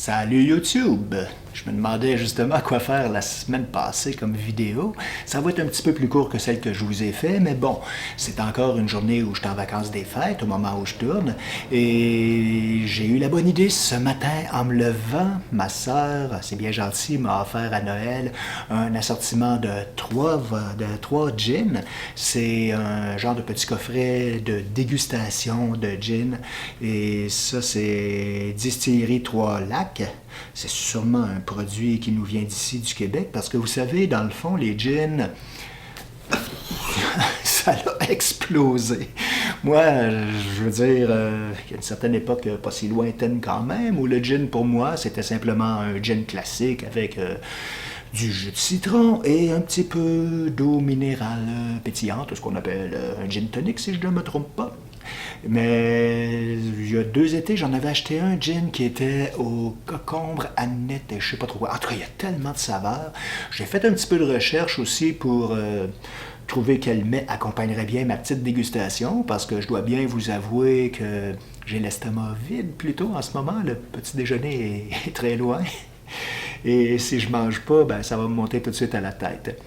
Salut YouTube! Je me demandais justement quoi faire la semaine passée comme vidéo. Ça va être un petit peu plus court que celle que je vous ai fait, mais bon, c'est encore une journée où je suis en vacances des fêtes, au moment où je tourne. Et j'ai eu la bonne idée ce matin en me levant. Ma sœur, c'est bien gentil, m'a offert à Noël un assortiment de trois gins. C'est un genre de petit coffret de dégustation de gin. Et ça, c'est Distillerie Trois-Lacs. C'est sûrement un produit qui nous vient d'ici, du Québec, parce que vous savez, dans le fond, les gins, ça a explosé. Moi, je veux dire, il y a une certaine époque pas si lointaine quand même, où le gin, pour moi, c'était simplement un gin classique avec du jus de citron et un petit peu d'eau minérale pétillante, ce qu'on appelle un gin tonic, si je ne me trompe pas. Mais il y a 2 étés, j'en avais acheté un gin qui était au concombre, Annette et je sais pas trop quoi. En tout cas, il y a tellement de saveurs. J'ai fait un petit peu de recherche aussi pour trouver quel mets accompagnerait bien ma petite dégustation, parce que je dois bien vous avouer que j'ai l'estomac vide plutôt en ce moment. Le petit déjeuner est très loin. Et si je mange pas, ben, ça va me monter tout de suite à la tête.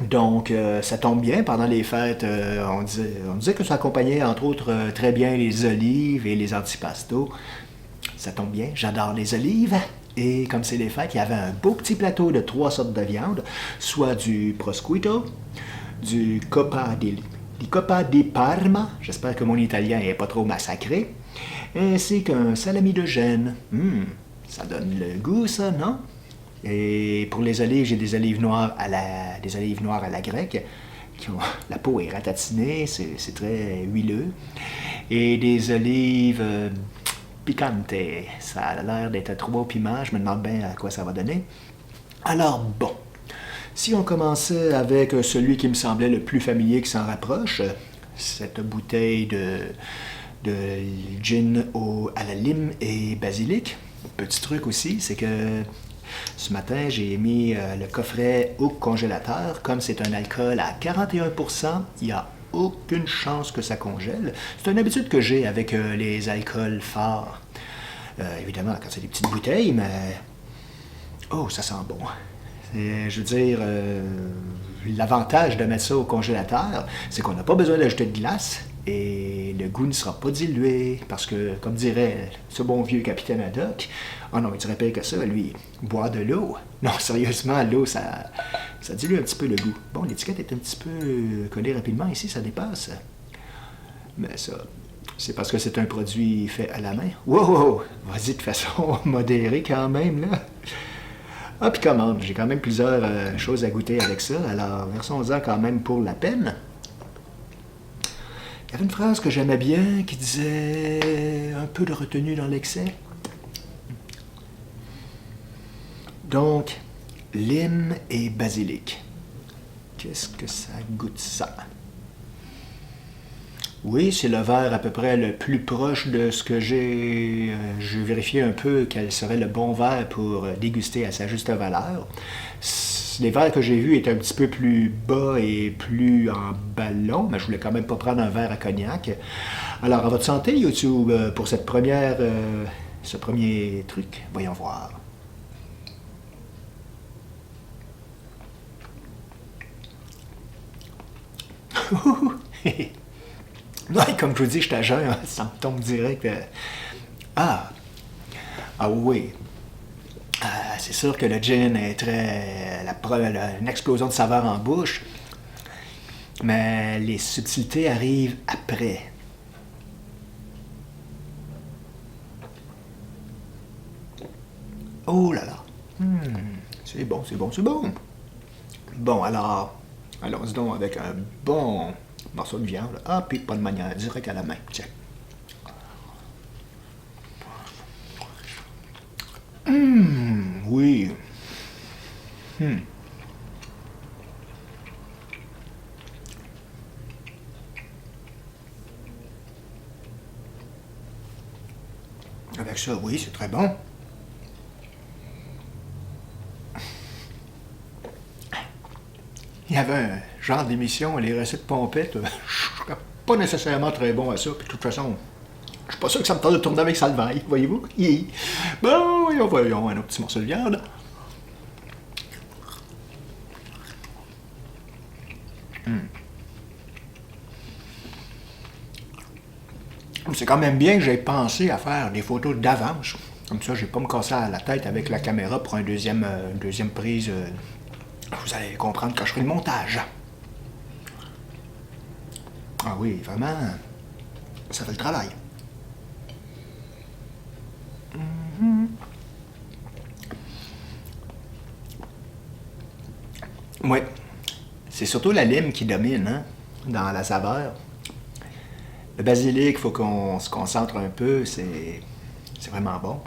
Donc, ça tombe bien, pendant les fêtes, on disait que ça accompagnait entre autres très bien les olives et les antipastos. Ça tombe bien, j'adore les olives. Et comme c'est les fêtes, il y avait un beau petit plateau de 3 sortes de viande, soit du prosciutto, du coppa di Parma, j'espère que mon italien n'est pas trop massacré, ainsi qu'un salami de gêne. Ça donne le goût, ça, non? Et pour les olives, j'ai des olives noires à la grecque. La peau est ratatinée, c'est très huileux. Et des olives piquantes. Ça a l'air d'être 3 piments. Je me demande bien à quoi ça va donner. Alors bon, si on commençait avec celui qui me semblait le plus familier qui s'en rapproche, cette bouteille de gin à la lime et basilic. Petit truc aussi, c'est que ce matin, j'ai mis le coffret au congélateur. Comme c'est un alcool à 41%, il n'y a aucune chance que ça congèle. C'est une habitude que j'ai avec les alcools forts. Évidemment, quand c'est des petites bouteilles, mais... Oh, ça sent bon. Je veux dire, l'avantage de mettre ça au congélateur, c'est qu'on n'a pas besoin d'ajouter de glace et le goût ne sera pas dilué parce que, comme dirait ce bon vieux capitaine Haddock, oh non, il dirait pire que ça, lui, boire de l'eau. Non, sérieusement, l'eau, ça dilue un petit peu le goût. Bon, l'étiquette est un petit peu collée rapidement ici, ça dépasse. Mais ça, c'est parce que c'est un produit fait à la main. Wow! Vas-y de façon modérée quand même, là. Ah, puis commande, j'ai quand même plusieurs choses à goûter avec ça, alors versons-en quand même pour la peine. Il y avait une phrase que j'aimais bien qui disait un peu de retenue dans l'excès. Donc, lime et basilic. Qu'est-ce que ça goûte ça? Oui, c'est le verre à peu près le plus proche de ce que j'ai vérifié un peu quel serait le bon verre pour déguster à sa juste valeur. Les verres que j'ai vus étaient un petit peu plus bas et plus en ballon, mais je voulais quand même pas prendre un verre à cognac. Alors, à votre santé, YouTube, pour ce premier truc. Voyons voir. Ouais, comme je vous dis, je suis à jeun, ça me tombe direct. Ah oui. C'est sûr que le gin est une explosion de saveur en bouche, mais les subtilités arrivent après. Oh là là. C'est bon, c'est bon, c'est bon. Bon, alors, allons-y donc avec un bon morceau de viande. Ah, puis pas de manière, direct à la main. Tiens. Oui. Avec ça, oui, c'est très bon. Il y avait un genre d'émission, les recettes pompettes. Je suis pas nécessairement très bon à ça. Puis de toute façon, je suis pas sûr que ça me tente de tourner avec Salvaille, voyez-vous. Bon, voyons voyons, un autre petit morceau de viande. C'est quand même bien que j'ai pensé à faire des photos d'avance. Comme ça, je vais pas me casser la tête avec la caméra pour une deuxième prise. Vous allez comprendre quand je ferai le montage. Ah oui, vraiment, ça fait le travail. Oui, c'est surtout la lime qui domine, hein, dans la saveur. Le basilic, il faut qu'on se concentre un peu, c'est vraiment bon.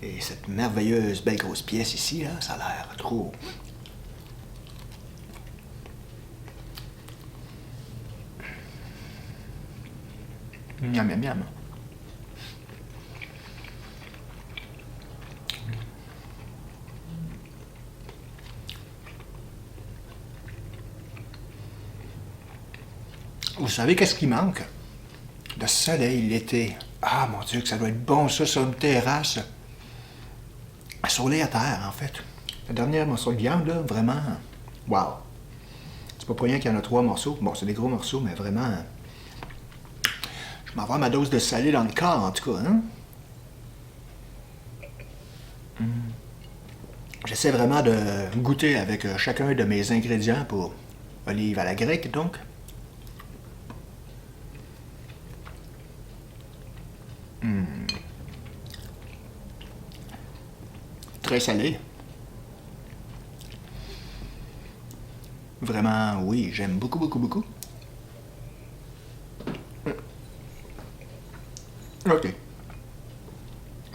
Et cette merveilleuse belle grosse pièce ici, là, ça a l'air trop. Miam, miam, miam. Vous savez qu'est-ce qui manque? Le soleil, l'été. Ah, mon Dieu, que ça doit être bon, ça, sur une terrasse. Sur les à terre, en fait. La dernière morceau de viande, là, vraiment. Wow. C'est pas pour rien qu'il y en a 3 morceaux. Bon, c'est des gros morceaux, mais vraiment. Je vais m'avoir ma dose de salé dans le corps, en tout cas, hein? J'essaie vraiment de goûter avec chacun de mes ingrédients pour olive à la grecque, donc. Très salé. Vraiment, oui, j'aime beaucoup, beaucoup, beaucoup. OK.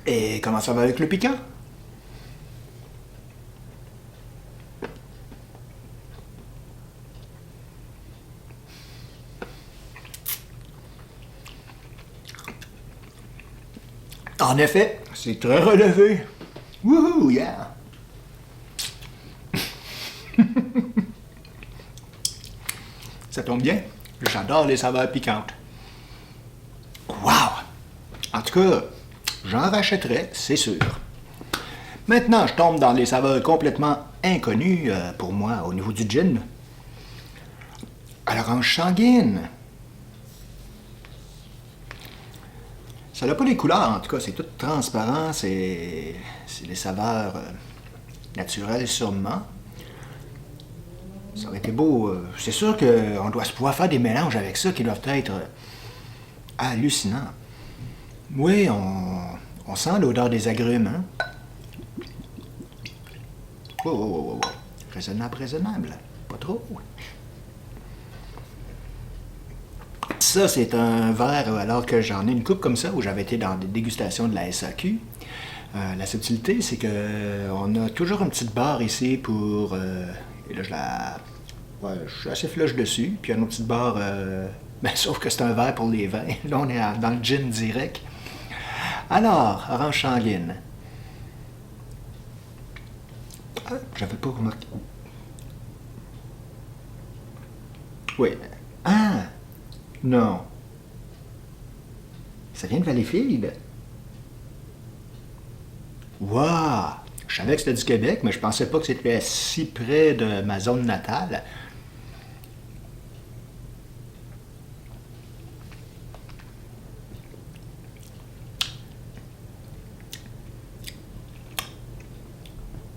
Et comment ça va avec le piquant? En effet, c'est très relevé. Wouhou, yeah! Ça tombe bien. J'adore les saveurs piquantes. Wow! En tout cas, j'en rachèterai, c'est sûr. Maintenant, je tombe dans les saveurs complètement inconnues pour moi au niveau du gin. À l'orange sanguine. Ça n'a pas les couleurs, en tout cas, c'est tout transparent, c'est des saveurs naturelles sûrement. Ça aurait été beau. C'est sûr qu'on doit se pouvoir faire des mélanges avec ça qui doivent être hallucinants. Oui, on sent l'odeur des agrumes, hein? Oh, oh, oh, oh, oh. Raisonnable, raisonnable. Pas trop. Ça, c'est un verre, alors que j'en ai une coupe comme ça, où j'avais été dans des dégustations de la SAQ. La subtilité, c'est que on a toujours une petite barre ici pour... et là, ouais, je suis assez flush dessus. Puis il y a une autre petite barre... ben, sauf que c'est un verre pour les vins. Là, on est dans le gin direct. Alors, orange sanguine. Ah, j'avais pas remarqué. Oui. Ah! Non. Ça vient de Valleyfield. Waouh! Je savais que c'était du Québec, mais je pensais pas que c'était si près de ma zone natale.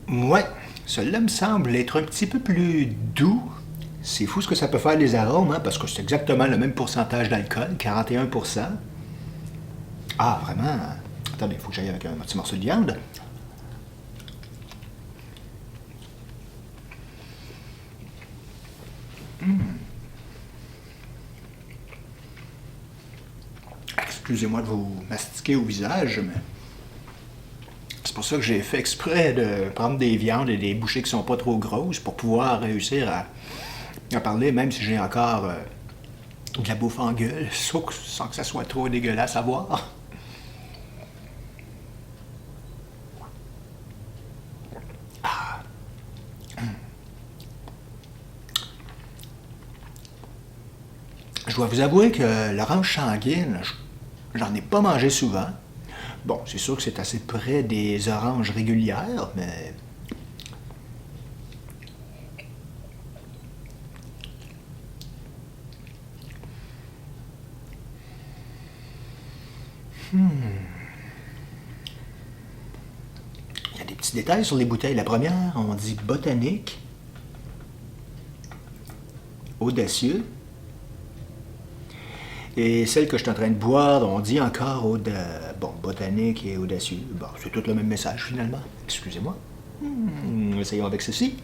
Ouais, celui-là me semble être un petit peu plus doux. C'est fou ce que ça peut faire les arômes, hein, parce que c'est exactement le même pourcentage d'alcool, 41%. Ah, vraiment? Attendez, il faut que j'aille avec un petit morceau de viande. Excusez-moi de vous mastiquer au visage, mais c'est pour ça que j'ai fait exprès de prendre des viandes et des bouchées qui sont pas trop grosses pour pouvoir réussir à parler, même si j'ai encore de la bouffe en gueule, sans que ça soit trop dégueulasse à voir. Je dois vous avouer que l'orange sanguine, J'en ai pas mangé souvent. Bon, c'est sûr que c'est assez près des oranges régulières, mais... Il y a des petits détails sur les bouteilles. La première, on dit botanique, audacieux. Et celle que je suis en train de boire, on dit encore bon, botanique et audacieux. Bon, c'est tout le même message finalement. Excusez-moi. Essayons avec ceci.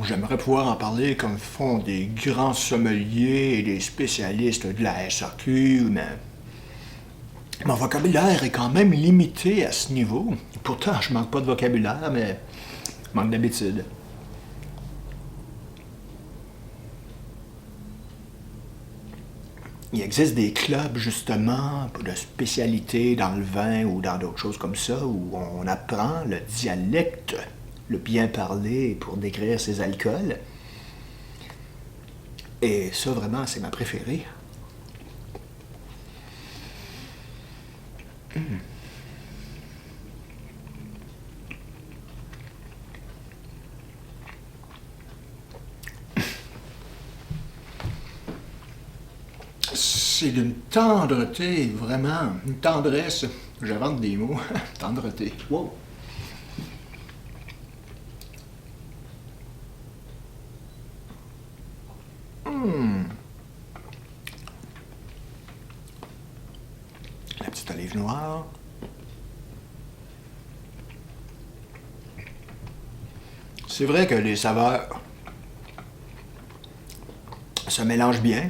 J'aimerais pouvoir en parler comme font des grands sommeliers et des spécialistes de la SAQ, mais mon vocabulaire est quand même limité à ce niveau. Pourtant, je manque pas de vocabulaire, mais je manque d'habitude. Il existe des clubs, justement, de spécialité dans le vin ou dans d'autres choses comme ça, où on apprend le dialecte, le bien parler pour décrire ses alcools. Et ça, vraiment, c'est ma préférée. C'est d'une tendreté, vraiment, une tendresse. J'invente des mots. Tendreté. Wow. La petite olive noire. C'est vrai que les saveurs se mélangent bien.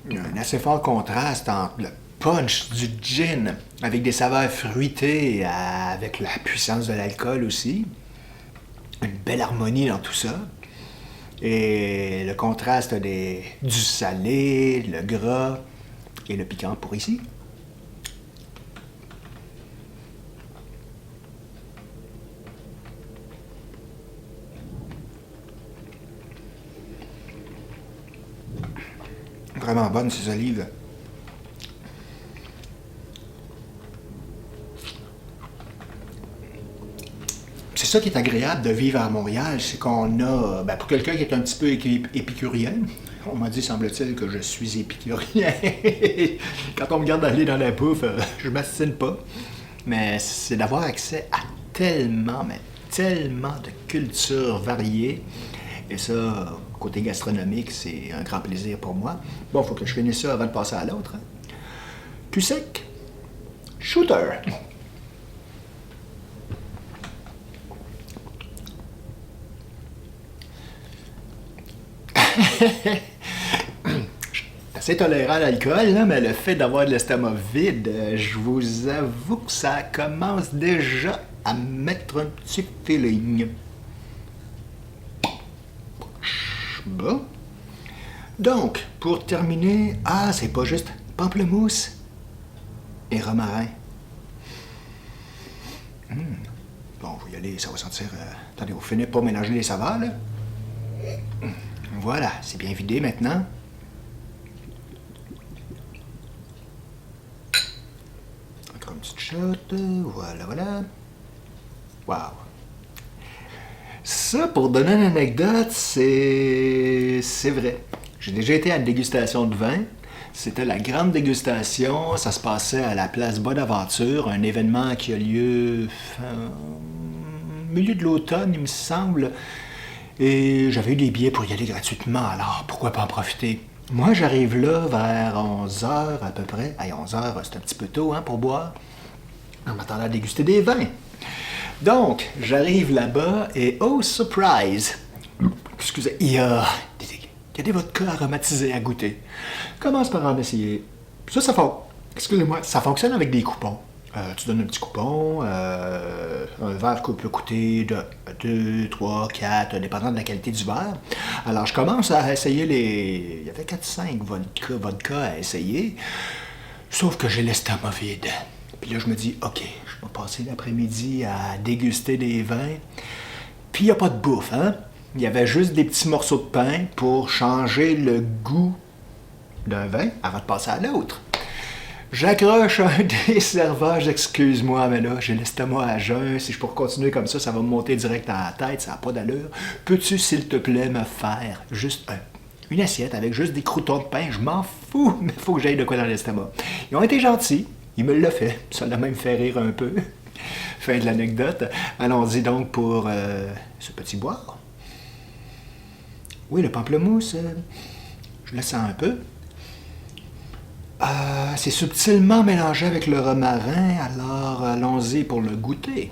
Il y a un assez fort contraste entre le punch du gin avec des saveurs fruitées avec la puissance de l'alcool aussi. Une belle harmonie dans tout ça. Et le contraste du salé, le gras et le piquant pour ici. Vraiment bonnes ces olives. C'est ça qui est agréable de vivre à Montréal, c'est qu'on a, pour quelqu'un qui est un petit peu épicurien, on m'a dit, semble-t-il, que je suis épicurien. Quand on me regarde aller dans la bouffe, je m'astine pas. Mais c'est d'avoir accès à tellement, mais tellement de cultures variées. Et ça, côté gastronomique, c'est un grand plaisir pour moi. Bon, faut que je finisse ça avant de passer à l'autre. Plus sec, shooter. C'est tolérant à l'alcool, là, mais le fait d'avoir de l'estomac vide, je vous avoue que ça commence déjà à mettre un petit feeling. Bon. Donc, pour terminer, c'est pas juste pamplemousse et romarin. Bon, on va y aller, ça va sentir... Attendez, vous finissez pas mélanger les saveurs, là. Voilà, c'est bien vidé maintenant. Encore une petite shot, voilà. Wow. Ça, pour donner une anecdote, c'est vrai. J'ai déjà été à une dégustation de vin. C'était la grande dégustation. Ça se passait à la place Bonaventure, un événement qui a lieu au milieu de l'automne, il me semble. Et j'avais eu des billets pour y aller gratuitement, alors pourquoi pas en profiter? Moi, j'arrive là vers 11h à peu près. 11h, c'est un petit peu tôt pour boire. En m'attendant à déguster des vins. Donc, j'arrive là-bas et oh, surprise! Excusez, il y a des vodkas aromatisés à goûter. Commence par en essayer. Excusez-moi, ça fonctionne avec des coupons. Tu donnes un petit coupon, un verre peut coûter de 2, 3, 4, dépendant de la qualité du verre. Alors, je commence à essayer il y avait 4-5 vodkas à essayer, sauf que j'ai l'estomac vide. Puis là, je me dis, OK, je vais passer l'après-midi à déguster des vins. Puis il n'y a pas de bouffe, hein? Il y avait juste des petits morceaux de pain pour changer le goût d'un vin avant de passer à l'autre. J'accroche un des serveurs, excuse-moi, mais là, j'ai l'estomac à jeun. Si je peux continuer comme ça va me monter direct dans la tête, ça n'a pas d'allure. Peux-tu, s'il te plaît, me faire juste une assiette avec juste des croûtons de pain? Je m'en fous, mais il faut que j'aille de quoi dans l'estomac. Ils ont été gentils, ils me l'ont fait. Ça l'a même fait rire un peu. Fin de l'anecdote. Allons-y donc pour ce petit boire. Oui, le pamplemousse, je le sens un peu. C'est subtilement mélangé avec le romarin, alors allons-y pour le goûter.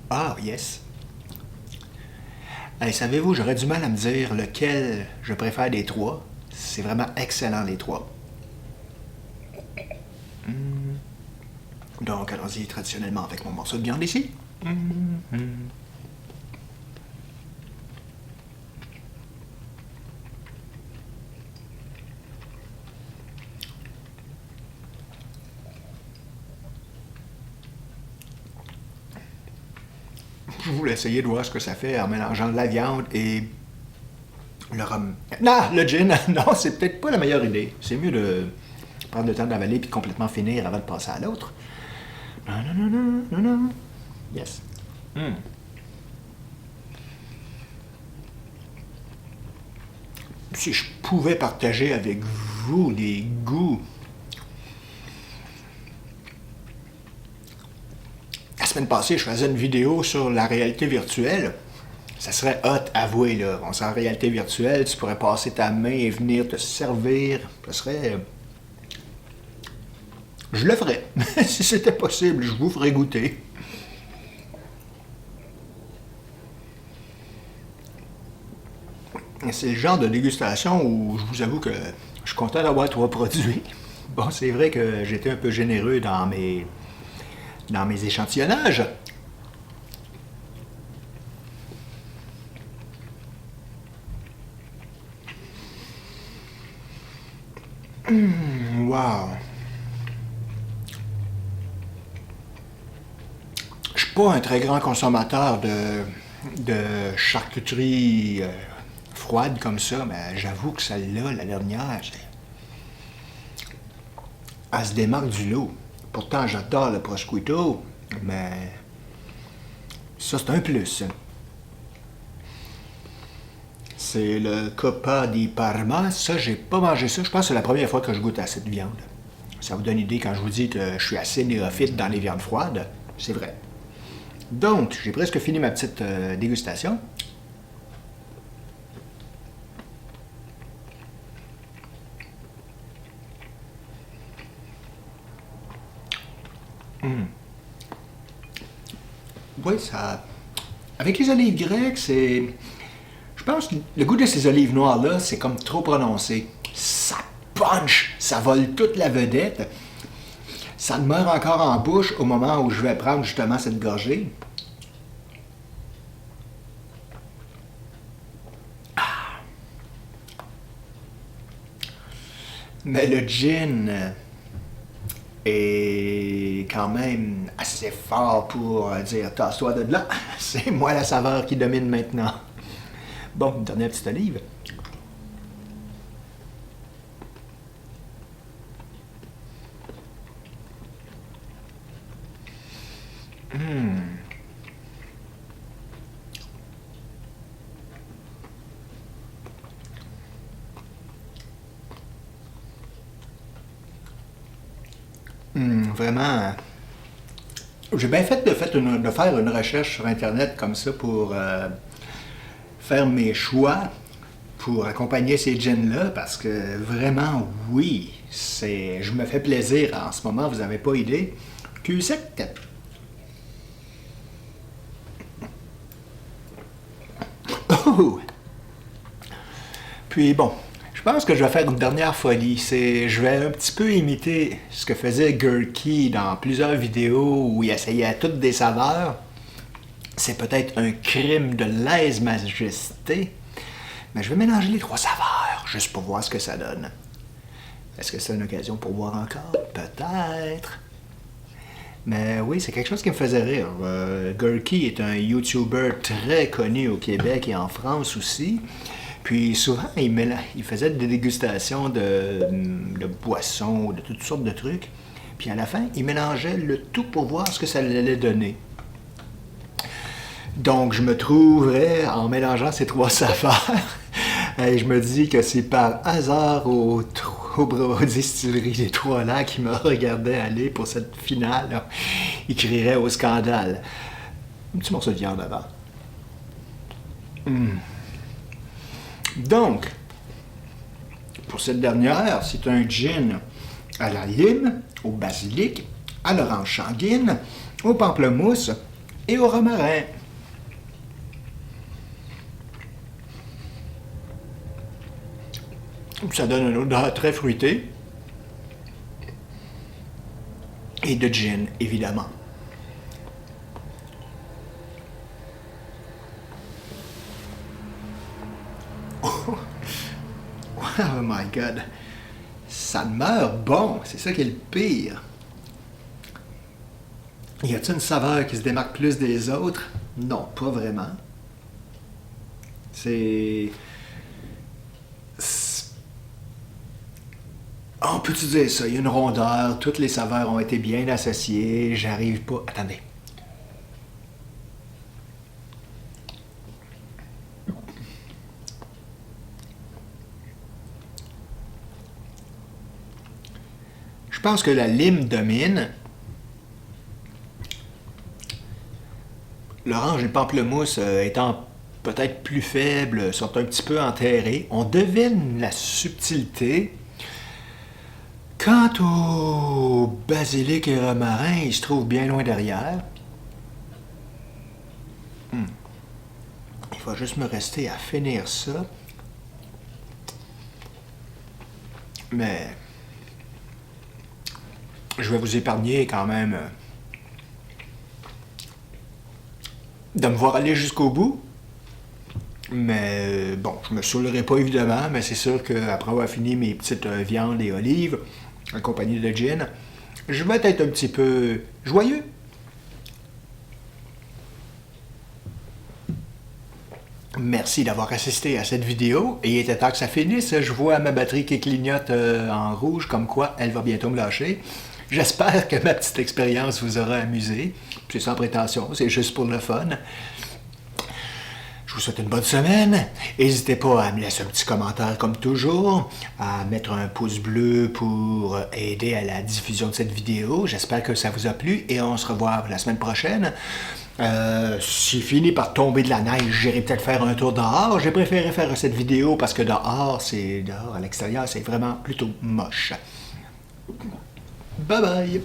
Ah, yes. Hey, savez-vous, j'aurais du mal à me dire lequel je préfère des trois. C'est vraiment excellent, les trois. Donc, allons-y traditionnellement avec mon morceau de viande ici. Je voulais essayer de voir ce que ça fait en mélangeant la viande et le rhum. Non, le gin, non, c'est peut-être pas la meilleure idée. C'est mieux de prendre le temps d'avaler puis de complètement finir avant de passer à l'autre. Non, non, non, non, non, non. Yes. Si je pouvais partager avec vous les goûts. La semaine passée, je faisais une vidéo sur la réalité virtuelle. Ça serait hot, avouez, là. On s'en réalité virtuelle, tu pourrais passer ta main et venir te servir. Ça serait... Je le ferais. Si c'était possible, je vous ferais goûter. C'est le genre de dégustation où je vous avoue que je suis content d'avoir 3 produits. Bon, c'est vrai que j'étais un peu généreux dans mes échantillonnages. Wow. Je suis pas un très grand consommateur de charcuterie froide comme ça, mais j'avoue que celle-là, la dernière, elle se démarque du lot. Pourtant, j'adore le prosciutto, mais ça, c'est un plus. C'est le Coppa di Parma. Ça, j'ai pas mangé ça. Je pense que c'est la première fois que je goûte à cette viande. Ça vous donne une idée quand je vous dis que je suis assez néophyte dans les viandes froides. C'est vrai. Donc, j'ai presque fini ma petite dégustation. Oui, ça... Avec les olives grecques, c'est... Je pense que le goût de ces olives noires-là, c'est comme trop prononcé. Ça punch! Ça vole toute la vedette. Ça demeure encore en bouche au moment où je vais prendre justement cette gorgée. Mais le gin est quand même assez fort pour dire tasse-toi de là. C'est moi la saveur qui domine maintenant. Bon, une dernière petite olive. Vraiment, j'ai bien fait de faire une recherche sur Internet comme ça pour faire mes choix pour accompagner ces gins-là, parce que vraiment, oui, je me fais plaisir en ce moment, vous n'avez pas idée. Cul sec. Oh! Puis bon, je pense que je vais faire une dernière folie. Je vais un petit peu imiter ce que faisait Gurky dans plusieurs vidéos où il essayait toutes des saveurs. C'est peut-être un crime de lèse-majesté, mais je vais mélanger les 3 saveurs. juste pour voir ce que ça donne. Est-ce que c'est une occasion pour voir encore? Peut-être. Mais oui, c'est quelque chose qui me faisait rire. Gurky est un YouTuber très connu au Québec et en France aussi. Puis souvent, il faisait des dégustations de boissons, de toutes sortes de trucs. Puis à la fin, il mélangeait le tout pour voir ce que ça allait donner. Donc, je me trouverais en mélangeant ces trois saveurs. Et je me dis que c'est par hasard aux distilleries des Trois-Lacs qui me regardaient aller pour cette finale. Ils crieraient au scandale. Un petit morceau de viande avant. Donc, pour cette dernière, c'est un gin à la lime, au basilic, à l'orange sanguine, au pamplemousse et au romarin. Ça donne une odeur très fruitée. Et de gin, évidemment. Oh my God! Ça meurt bon! C'est ça qui est le pire. Y a-t-il une saveur qui se démarque plus des autres? Non, pas vraiment. On peut-tu dire ça? Il y a une rondeur, toutes les saveurs ont été bien associées, j'arrive pas... Attendez. Je pense que la lime domine. L'orange et le pamplemousse étant peut-être plus faibles, sont un petit peu enterrés. On devine la subtilité. Quant au basilic et romarin, il se trouve bien loin derrière. Il va juste me rester à finir ça. Mais je vais vous épargner quand même de me voir aller jusqu'au bout. Mais bon, je me saoulerai pas évidemment, mais c'est sûr qu'après avoir fini mes petites viandes et olives, accompagnées de gin, je vais être un petit peu joyeux. Merci d'avoir assisté à cette vidéo. Et il était temps que ça finisse. Je vois ma batterie qui clignote en rouge, comme quoi elle va bientôt me lâcher. J'espère que ma petite expérience vous aura amusé. C'est sans prétention, c'est juste pour le fun. Je vous souhaite une bonne semaine. N'hésitez pas à me laisser un petit commentaire comme toujours, à mettre un pouce bleu pour aider à la diffusion de cette vidéo. J'espère que ça vous a plu et on se revoit la semaine prochaine. S'il finit par tomber de la neige, j'irai peut-être faire un tour dehors. J'ai préféré faire cette vidéo parce que dehors à l'extérieur, c'est vraiment plutôt moche. Bye bye!